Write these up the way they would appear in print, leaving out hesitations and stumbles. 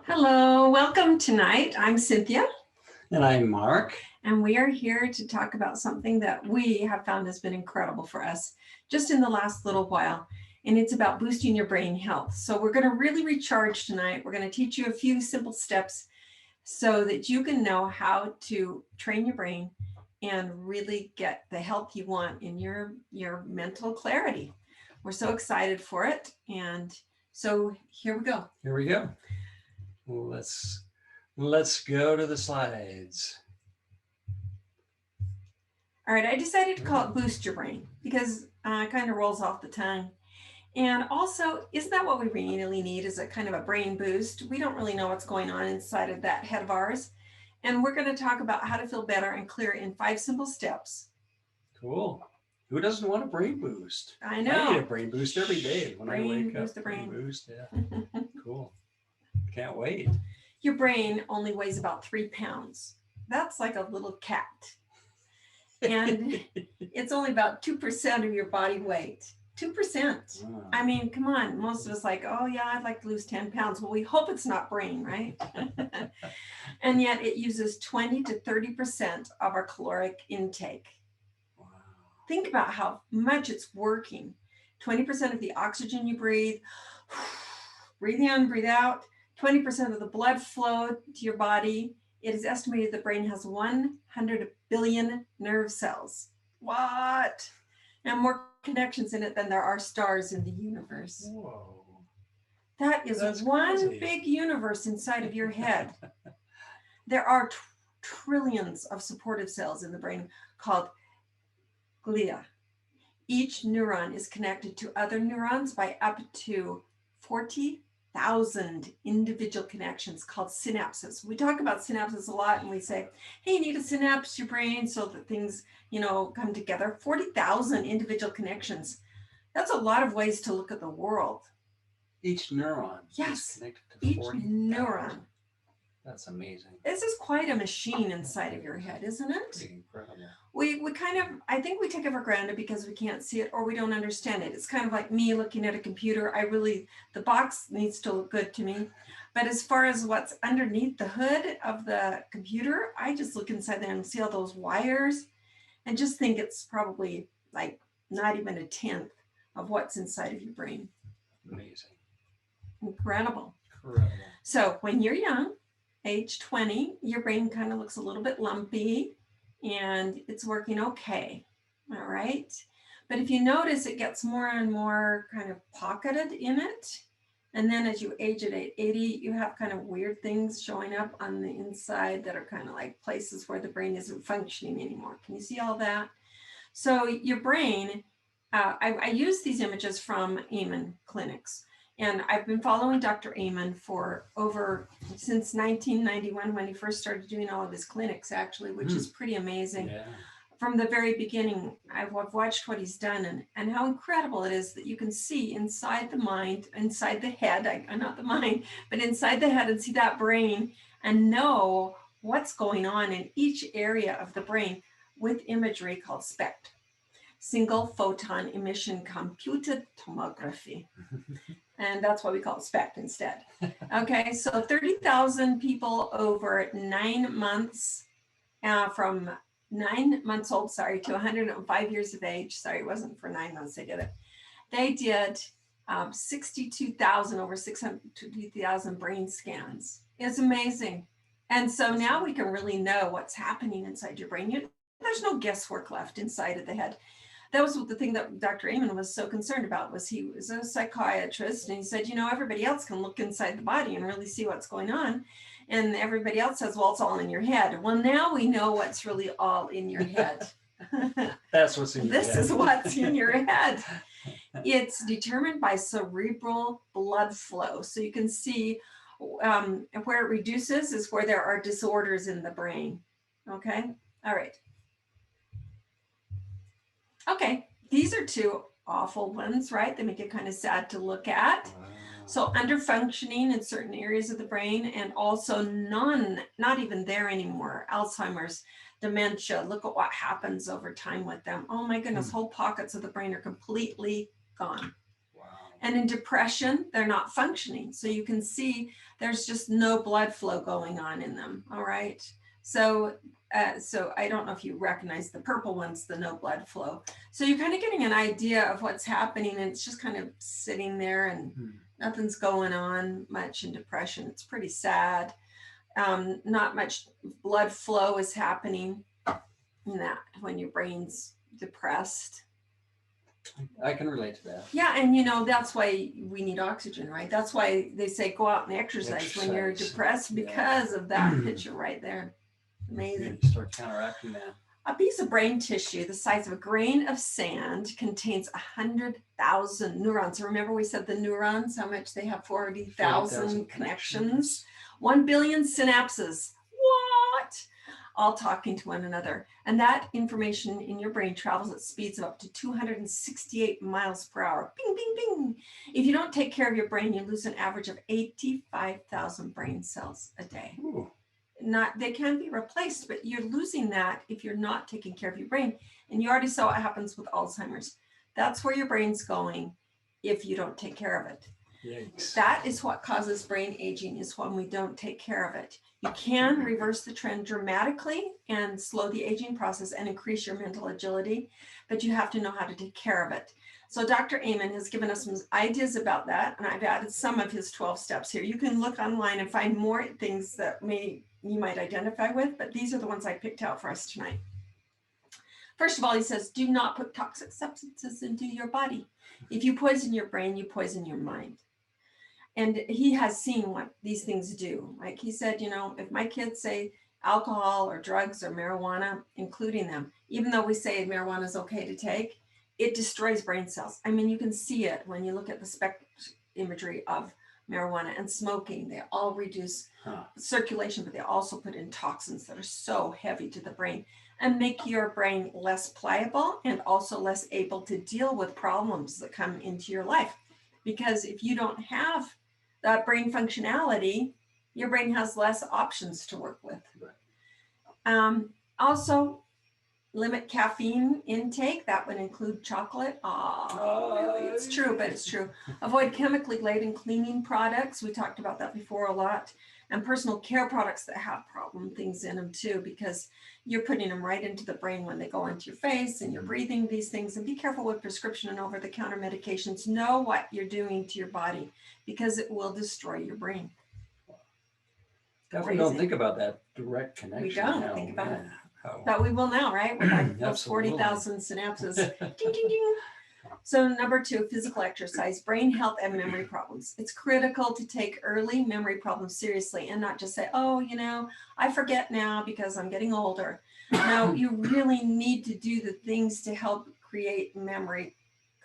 Hello, welcome tonight. I'm Cynthia. And I'm Mark. And we are here to talk about something that we have found has been incredible for us just in the last little while. And it's about boosting your brain health. So we're going to really recharge tonight. We're going to teach you a few simple steps so that you can know how to train your brain and really get the health you want in your mental clarity. We're so excited for it. And so here we go. Here we go. Let's go to the slides. All right, I decided to call it Boost Your Brain because it kind of rolls off the tongue. And also, isn't that what we really need, is a kind of a brain boost? We don't really know what's going on inside of that head of ours. And we're going to talk about how to feel better and clear in 5 simple steps. Cool. Who doesn't want a brain boost? I know. I need a brain boost every day when I wake up. Boost the brain. Boost, yeah. Cool. Can't wait. Your brain only weighs about 3 pounds. That's like a little cat. And it's only about 2% of your body weight. 2%. Wow. I mean, come on. Most of us like, oh yeah, I'd like to lose 10 pounds. Well, we hope it's not brain, right? And yet it uses 20 to 30% of our caloric intake. Wow. Think about how much it's working. 20% of the oxygen you breathe, breathe in, breathe out, 20% of the blood flow to your body. It is estimated the brain has 100 billion nerve cells. What? And more connections in it than there are stars in the universe. Whoa. That's one crazy. big universe inside of your head. There are trillions of supportive cells in the brain called glia. Each neuron is connected to other neurons by up to 40,000 individual connections called synapses. We talk about synapses a lot and we say, hey, you need to synapse your brain so that things, come together. 40,000 individual connections. That's a lot of ways to look at the world. Each neuron Yes, is connected to each 40. neuron. That's amazing. This is quite a machine inside of your head, isn't it? Pretty incredible. We kind of, I think we take it for granted because we can't see it or we don't understand it. It's kind of like me looking at a computer. The box needs to look good to me. But as far as what's underneath the hood of the computer, I just look inside there and see all those wires and just think it's probably like not even a 10th of what's inside of your brain. Amazing. Incredible. Incredible. So when you're young, age 20, your brain kind of looks a little bit lumpy and it's working okay. All right. But if you notice, it gets more and more kind of pocketed in it. And then as you age at 80, you have kind of weird things showing up on the inside that are kind of like places where the brain isn't functioning anymore. Can you see all that? So your brain, I use these images from Amen clinics. And I've been following Dr. Amen since 1991 when he first started doing all of his clinics, actually, which is pretty amazing. Yeah. From the very beginning, I've watched what he's done and how incredible it is that you can see inside the mind, inside the head, not the mind, but inside the head and see that brain and know what's going on in each area of the brain with imagery called SPECT, single photon emission computed tomography. And that's why we call it SPECT instead. Okay, so 30,000 people over 9 months, from 9 months old, to 105 years of age. Sorry, it wasn't for 9 months they did it. They did 62,000 over 650,000 brain scans. It's amazing. And so now we can really know what's happening inside your brain. There's no guesswork left inside of the head. That was the thing that Dr. Amen was so concerned about. Was he was a psychiatrist and he said, everybody else can look inside the body and really see what's going on. And everybody else says, well, it's all in your head. Well, now we know what's really all in your head. That's what's in your head. This is what's in your head. It's determined by cerebral blood flow. So you can see where it reduces is where there are disorders in the brain. Okay. All right. Okay, these are 2 awful ones, right? They make it kind of sad to look at. Wow. So underfunctioning in certain areas of the brain and also not even there anymore. Alzheimer's, dementia, look at what happens over time with them. Oh my goodness, whole pockets of the brain are completely gone. Wow. And in depression, they're not functioning. So you can see there's just no blood flow going on in them. All right. So I don't know if you recognize the purple ones, the no blood flow. So you're kind of getting an idea of what's happening, and it's just kind of sitting there and nothing's going on much in depression. It's pretty sad. Not much blood flow is happening in that when your brain's depressed. I can relate to that. Yeah, and that's why we need oxygen, right? That's why they say go out and exercise when you're depressed, because of that picture right there. Amazing. You start counteracting that. A piece of brain tissue the size of a grain of sand contains 100,000 neurons. Remember we said the neurons, how much they have? 40,000 connections. 1 billion synapses. What? All talking to one another. And that information in your brain travels at speeds of up to 268 miles per hour. Bing, bing, bing. If you don't take care of your brain, you lose an average of 85,000 brain cells a day. Ooh. They can be replaced, but you're losing that if you're not taking care of your brain. And you already saw what happens with Alzheimer's. That's where your brain's going if you don't take care of it. Yikes. That is what causes brain aging, is when we don't take care of it. You can reverse the trend dramatically and slow the aging process and increase your mental agility, but you have to know how to take care of it. So Dr. Amen has given us some ideas about that, and I've added some of his 12 steps here. You can look online and find more things that you might identify with, but these are the ones I picked out for us tonight. First of all, he says, do not put toxic substances into your body. If you poison your brain, you poison your mind. And he has seen what these things do. Like he said, if my kids say alcohol or drugs or marijuana, including them, even though we say marijuana is okay to take, it destroys brain cells. I mean, you can see it when you look at the spectrum imagery of marijuana and smoking. They all reduce circulation, but they also put in toxins that are so heavy to the brain and make your brain less pliable and also less able to deal with problems that come into your life. Because if you don't have that brain functionality, your brain has less options to work with. Also, limit caffeine intake. That would include chocolate. Really? It's true, but it's true. Avoid chemically laden cleaning products. We talked about that before a lot. And personal care products that have problem things in them too, because you're putting them right into the brain when they go into your face and you're breathing these things. And be careful with prescription and over-the-counter medications. Know what you're doing to your body, because it will destroy your brain. Definitely don't think about that direct connection. We don't think about it. But we will now, right? With like those 40,000 synapses. Ding, ding, ding. So number 2, physical exercise, brain health and memory problems. It's critical to take early memory problems seriously and not just say, oh, I forget now because I'm getting older. No, you really need to do the things to help create memory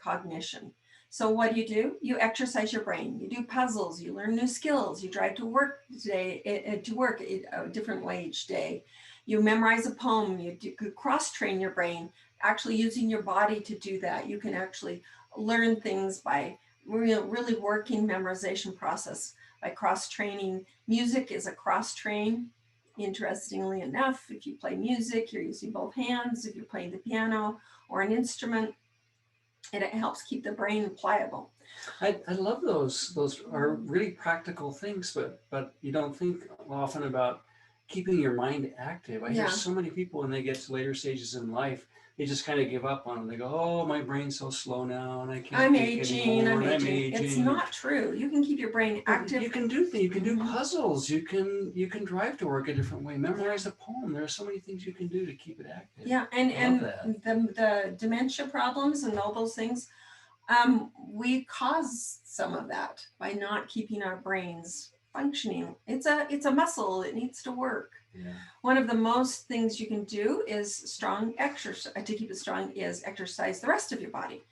cognition. So what do? You exercise your brain. You do puzzles. You learn new skills. You drive to work a different way each day. You memorize a poem. You cross-train your brain, actually using your body to do that. You can actually learn things by really working memorization process by cross-training. Music is a cross-train. Interestingly enough, if you play music, you're using both hands. If you're playing the piano or an instrument, it helps keep the brain pliable. I love those. Those are really practical things, but you don't think often about keeping your mind active. I hear so many people when they get to later stages in life, they just kind of give up on it. They go, oh, my brain's so slow now and I can't I'm think aging. anymore. I'm aging. It's not true. You can keep your brain active. You can do things. You can do puzzles. You can drive to work a different way. Memorize a poem. There are so many things you can do to keep it active. Yeah, and the dementia problems and all those things, we cause some of that by not keeping our brains functioning. It's a muscle. It needs to work. Yeah. One of the most things you can do is strong exercise. To keep it strong is exercise the rest of your body,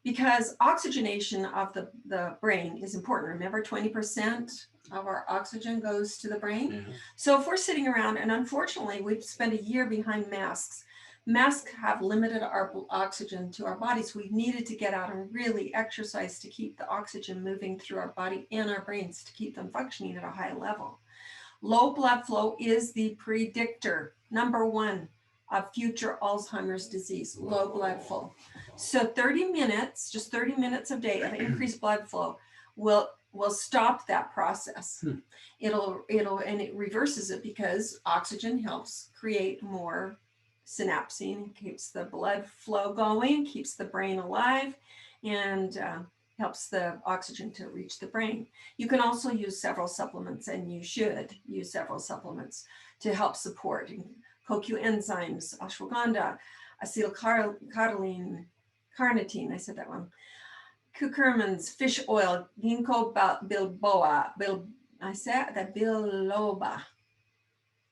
because oxygenation of the brain is important. Remember, 20% of our oxygen goes to the brain. Yeah. So if we're sitting around, and unfortunately we've spent a year behind masks, masks have limited our oxygen to our bodies. We've needed to get out and really exercise to keep the oxygen moving through our body and our brains to keep them functioning at a high level. Low blood flow is the predictor, number 1, of future Alzheimer's disease, low blood flow. So 30 minutes, just 30 minutes a day of increased blood flow will stop that process. And it reverses it because oxygen helps create more synapsine, keeps the blood flow going, keeps the brain alive, and helps the oxygen to reach the brain. You can also use several supplements, and you should use several supplements to help support CoQ enzymes, ashwagandha, acetylcarnitine, carnitine, I said that one, curcumins, fish oil, ginkgo biloba, biloba,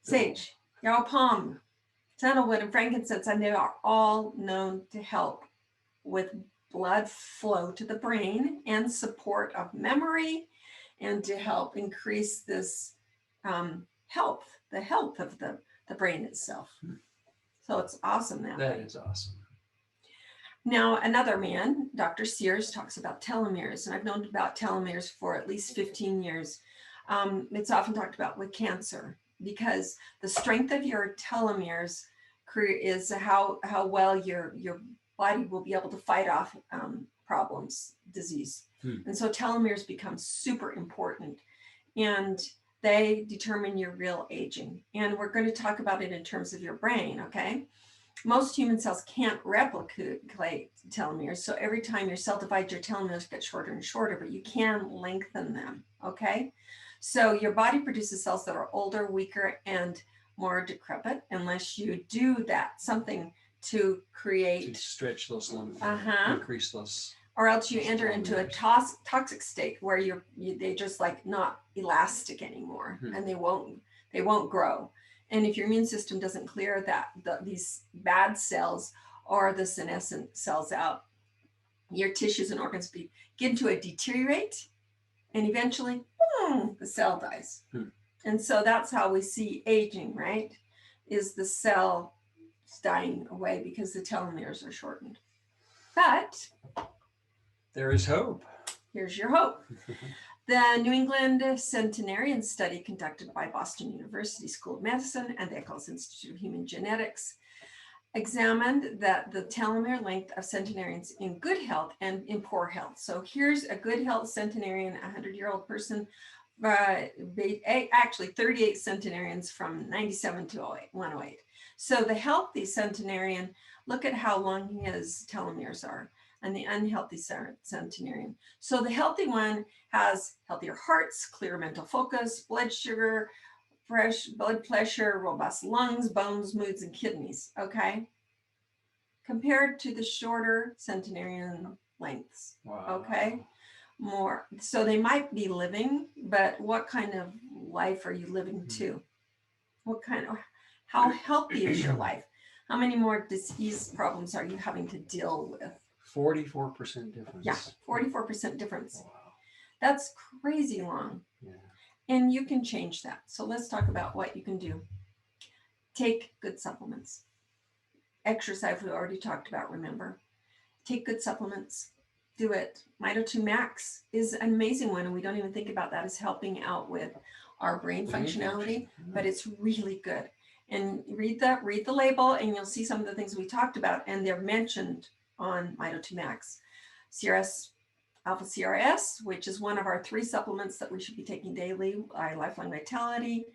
sage, yarrow palm, sandalwood, and frankincense, and they are all known to help with blood flow to the brain and support of memory, and to help increase this the health of the brain itself. So it's awesome that way. That is awesome. Now, another man, Dr. Sears, talks about telomeres, and I've known about telomeres for at least 15 years. It's often talked about with cancer, because the strength of your telomeres is how well your body will be able to fight off problems, disease. And so telomeres become super important, and they determine your real aging. And we're going to talk about it in terms of your brain, okay? Most human cells can't replicate telomeres. So every time your cell divides, your telomeres get shorter and shorter, but you can lengthen them, okay? So your body produces cells that are older, weaker, and more decrepit unless you do something to create. To stretch those lungs, increase those. Or else you enter into a toxic state where they just like not elastic anymore, and they won't grow. And if your immune system doesn't clear these bad cells or the senescent cells out, your tissues and organs begin to deteriorate, and eventually, boom, the cell dies. And so that's how we see aging, right? Is the cell dying away because the telomeres are shortened. But there is hope. Here's your hope. The New England Centenarian study conducted by Boston University School of Medicine and the Eccles Institute of Human Genetics examined that the telomere length of centenarians in good health and in poor health. So here's a good health centenarian, a 100-year-old person, actually 38 centenarians from 97 to 108. So the healthy centenarian, look at how long his telomeres are, and the unhealthy centenarian. So the healthy one has healthier hearts, clear mental focus, blood sugar, fresh blood pressure, robust lungs, bones, moods, and kidneys, okay? Compared to the shorter centenarian lengths, okay? More. So they might be living, but what kind of life are you living to? How healthy is your life? How many more disease problems are you having to deal with? 44% difference. Yeah, 44% difference. Wow. That's crazy long. Yeah. And you can change that. So let's talk about what you can do. Take good supplements. Exercise, we already talked about, remember. Take good supplements. Do it. Mito 2 Max is an amazing one, and we don't even think about that as helping out with our brain functionality, but it's really good. And read the label, and you'll see some of the things we talked about, and they're mentioned on Mito 2 Max. CRS, Alpha CRS, which is one of our 3 supplements that we should be taking daily, Lifelong Vitality.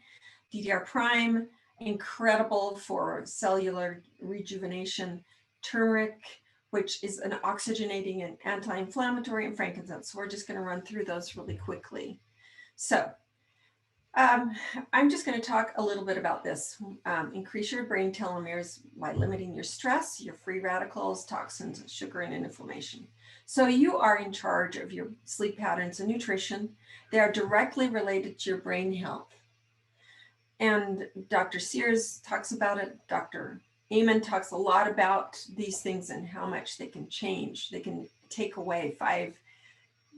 Ddr Prime, incredible for cellular rejuvenation. Turmeric, which is an oxygenating and anti-inflammatory, and frankincense. So we're just going to run through those really quickly. So I'm just going to talk a little bit about this. Increase your brain telomeres by limiting your stress, your free radicals, toxins, sugar, and inflammation. So you are in charge of your sleep patterns and nutrition. They are directly related to your brain health. And Dr. Sears talks about it. Dr. Amen talks a lot about these things and how much they can change. They can take away 5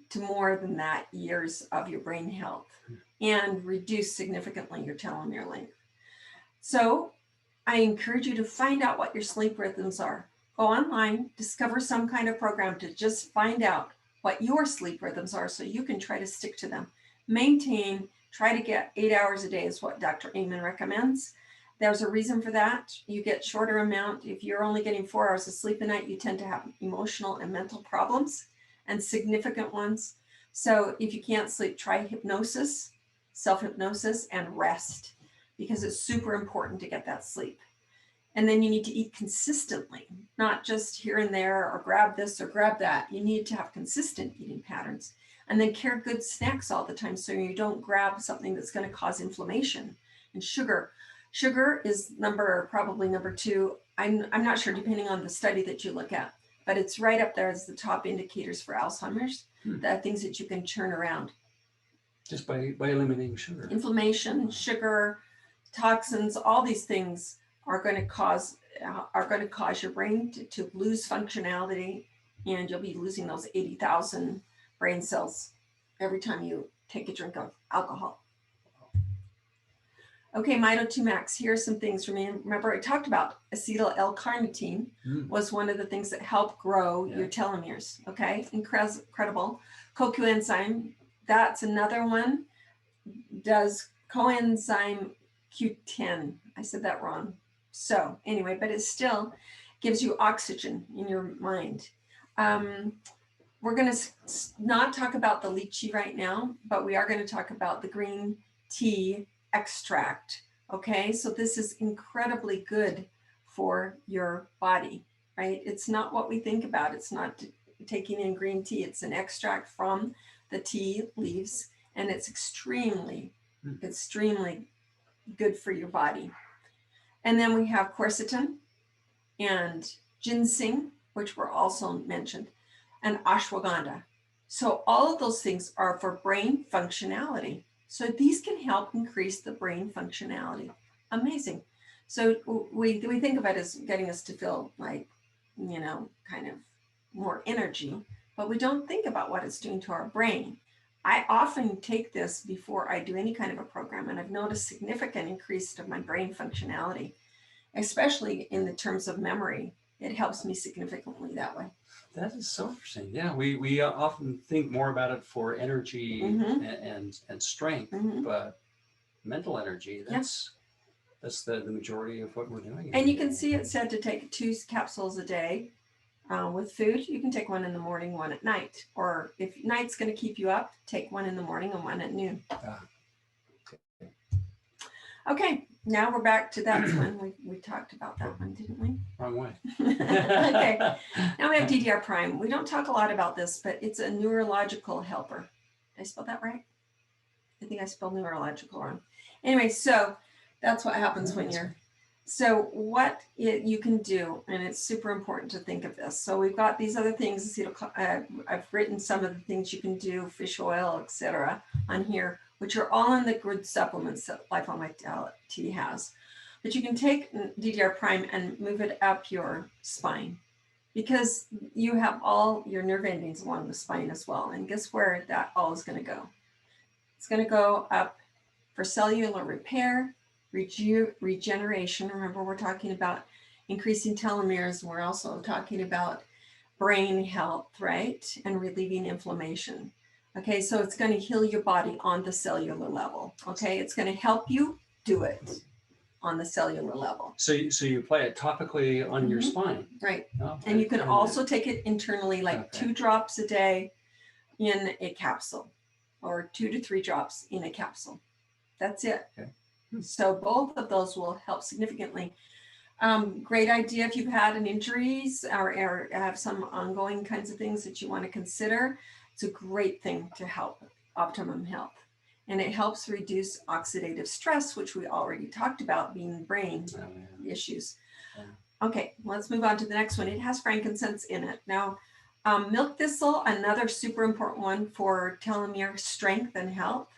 to more than that years of your brain health and reduce significantly your telomere length. So I encourage you to find out what your sleep rhythms are. Go online, discover some kind of program to just find out what your sleep rhythms are so you can try to stick to them. Maintain, try to get 8 hours a day is what Dr. Amen recommends. There's a reason for that. You get shorter amount. If you're only getting 4 hours of sleep a night, you tend to have emotional and mental problems, and significant ones. So if you can't sleep, try hypnosis, self-hypnosis, and rest, because it's super important to get that sleep. And then you need to eat consistently, not just here and there, or grab this or grab that. You need to have consistent eating patterns. And then carry good snacks all the time, so you don't grab something that's going to cause inflammation. And sugar. Sugar is probably number 2. I'm not sure, depending on the study that you look at, but it's right up there as the top indicators for Alzheimer's, the things that you can turn around. Just by eliminating sugar. Inflammation, sugar, toxins, all these things are going to cause your brain to lose functionality, and you'll be losing those 80,000 brain cells every time you take a drink of alcohol. Okay, Mito 2 Max, here are some things for me. Remember, I talked about acetyl L-carnitine was one of the things that help grow your telomeres. Okay, incredible. CoQ enzyme, that's another one. Does coenzyme Q10. I said that wrong. So anyway, but it still gives you oxygen in your mind. We're going to not talk about the lychee right now, but we are going to talk about the green tea extract. Okay, so this is incredibly good for your body, right? It's not what we think about. It's not taking in green tea. It's an extract from the tea leaves, and it's extremely good for your body. And then we have quercetin and ginseng, which were also mentioned, and ashwagandha. So all of those things are for brain functionality. So these can help increase the brain functionality. Amazing. So we think of it as getting us to feel like, kind of more energy, but we don't think about what it's doing to our brain. I often take this before I do any kind of a program, and I've noticed significant increase of my brain functionality, especially in the terms of memory. It helps me significantly that way. That is so interesting. Yeah, we often think more about it for energy and strength, but mental energy, that's the majority of what we're doing. And you can see it said to take 2 capsules a day. With food, you can take 1 in the morning, 1 at night. Or if night's going to keep you up, take 1 in the morning and 1 at noon. Okay, now we're back to that one. We talked about that one, didn't we? Wrong way. Okay, now we have Ddr Prime. We don't talk a lot about this, but it's a neurological helper. Did I spell that right? I think I spelled neurological wrong. Anyway, so that's what happens when you're... So what you can do, and it's super important to think of this. So we've got these other things. I've written some of the things you can do, fish oil, etc., on here, which are all in the good supplements that Lifelong Vitality has. But you can take Ddr Prime and move it up your spine, because you have all your nerve endings along the spine as well. And guess where that all is going to go? It's going to go up for cellular repair, regeneration. Remember, we're talking about increasing telomeres, and we're also talking about brain health, right? And relieving inflammation. Okay, so it's going to heal your body on the cellular level. Okay, it's going to help you do it on the cellular level. So you apply it topically on your spine. Right. And you can also take it internally, like 2 drops a day in a capsule, or 2 to 3 drops in a capsule. That's it. Okay. So both of those will help significantly. Great idea if you've had an injuries or have some ongoing kinds of things that you want to consider. It's a great thing to help optimum health. And it helps reduce oxidative stress, which we already talked about being brain issues. Okay, let's move on to the next one. It has frankincense in it. Now, milk thistle, another super important one for telomere strength and health.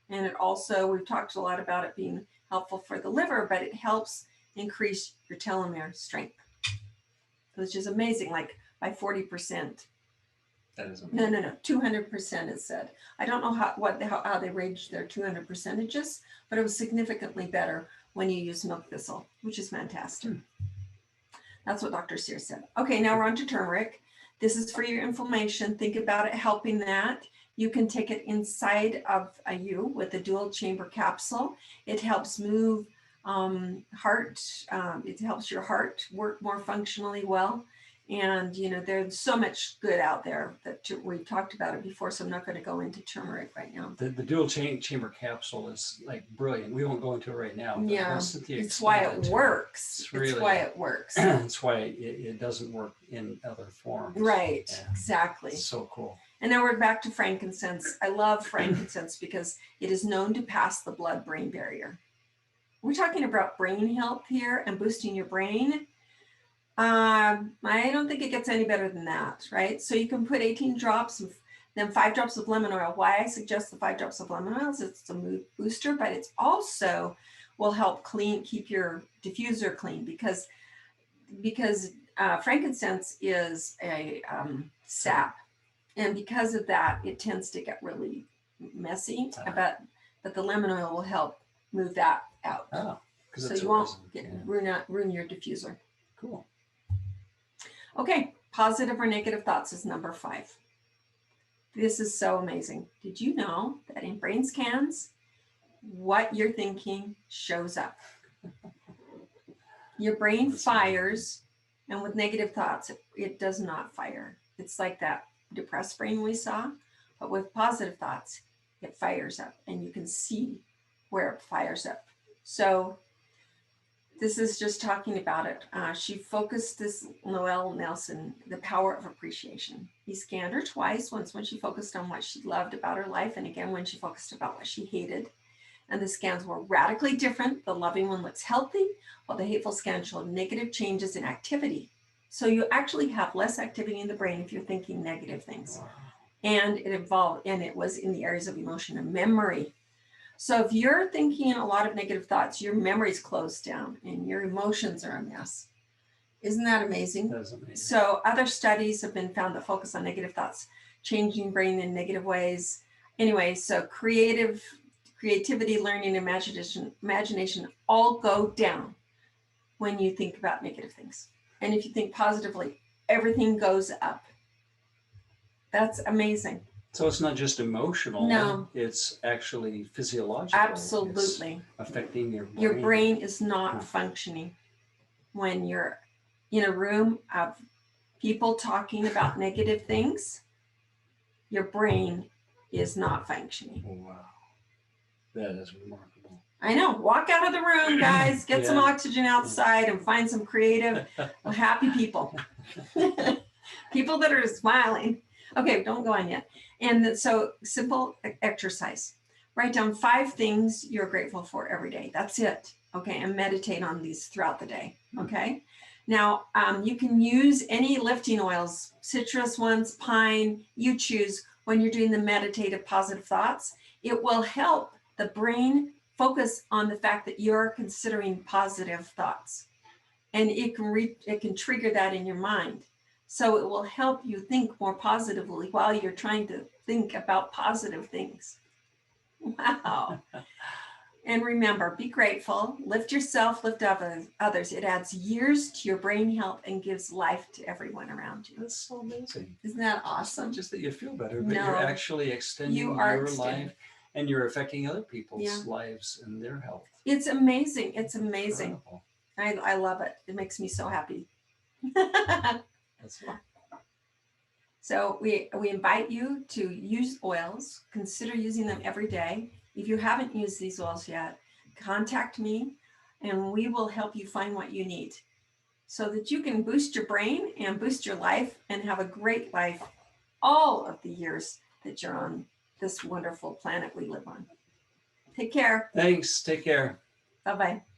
And it also, we've talked a lot about it being helpful for the liver, but it helps increase your telomere strength, which is amazing, like by 40%. That is amazing. No, 200% is said. I don't know how they ranged their 200 percentages, but it was significantly better when you use milk thistle, which is fantastic. That's what Dr. Sears said. Okay, now we're on to turmeric. This is for your inflammation. Think about it helping that. You can take it inside of you with a dual chamber capsule. It helps move heart. It helps your heart work more functionally well. And, you know, there's so much good out there that we've talked about it before, so I'm not going to go into turmeric right now. The dual chamber capsule is like brilliant. We won't go into it right now. But yeah, Cynthia it's why it works. It's, really, it's why it works. It's why it doesn't work in other forms. Right, yeah. Exactly. It's so cool. And now we're back to frankincense. I love frankincense because it is known to pass the blood-brain barrier. We're talking about brain health here and boosting your brain. I don't think it gets any better than that, right? So you can put 18 drops of, then 5 drops of lemon oil. Why I suggest the 5 drops of lemon oil is it's a mood booster, but it's also will help keep your diffuser clean because frankincense is a sap. And because of that, it tends to get really messy, but the lemon oil will help move that out. Oh, so you won't ruin your diffuser. Cool. Okay, positive or negative thoughts is number 5. This is so amazing. Did you know that in brain scans, what you're thinking shows up? Your brain fires, and with negative thoughts, it does not fire. It's like that depressed brain we saw, but with positive thoughts, it fires up, and you can see where it fires up. So this is just talking about it. She focused this Noelle Nelson, the power of appreciation. He scanned her twice, once when she focused on what she loved about her life, and again when she focused about what she hated. And the scans were radically different. The loving one looks healthy, while the hateful scan showed negative changes in activity. So you actually have less activity in the brain if you're thinking negative things. And it was in the areas of emotion and memory. So if you're thinking a lot of negative thoughts, your memory's closed down and your emotions are a mess. Isn't that amazing? That is amazing. So other studies have been found that focus on negative thoughts, changing brain in negative ways. Anyway, so creativity, learning, imagination all go down when you think about negative things. And if you think positively, everything goes up. That's amazing. So it's not just emotional. No. It's actually physiological. Absolutely. It's affecting your brain. Your brain is not functioning. When you're in a room of people talking about negative things, your brain is not functioning. Oh, wow. That is remarkable. I know. Walk out of the room, guys. Get some oxygen outside and find some creative, happy people. People that are smiling. Okay, don't go on yet. And so simple exercise. Write down 5 things you're grateful for every day. That's it. Okay, and meditate on these throughout the day. Okay. Now, you can use any lifting oils, citrus ones, pine, you choose when you're doing the meditative positive thoughts. It will help the brain focus on the fact that you're considering positive thoughts. And it can trigger that in your mind. So it will help you think more positively while you're trying to think about positive things. Wow. And remember, be grateful, lift yourself, lift others. It adds years to your brain health and gives life to everyone around you. That's so amazing. Isn't that It's awesome? not just that you feel better, but you're actually extending your life and you're affecting other people's lives and their health. It's amazing. It's amazing. Incredible. I love it. It makes me so happy. That's it. So we invite you to use oils. Consider using them every day. If you haven't used these oils yet, contact me and we will help you find what you need so that you can boost your brain and boost your life and have a great life all of the years that you're on this wonderful planet we live on. Take care. Thanks. Take care. Bye-bye.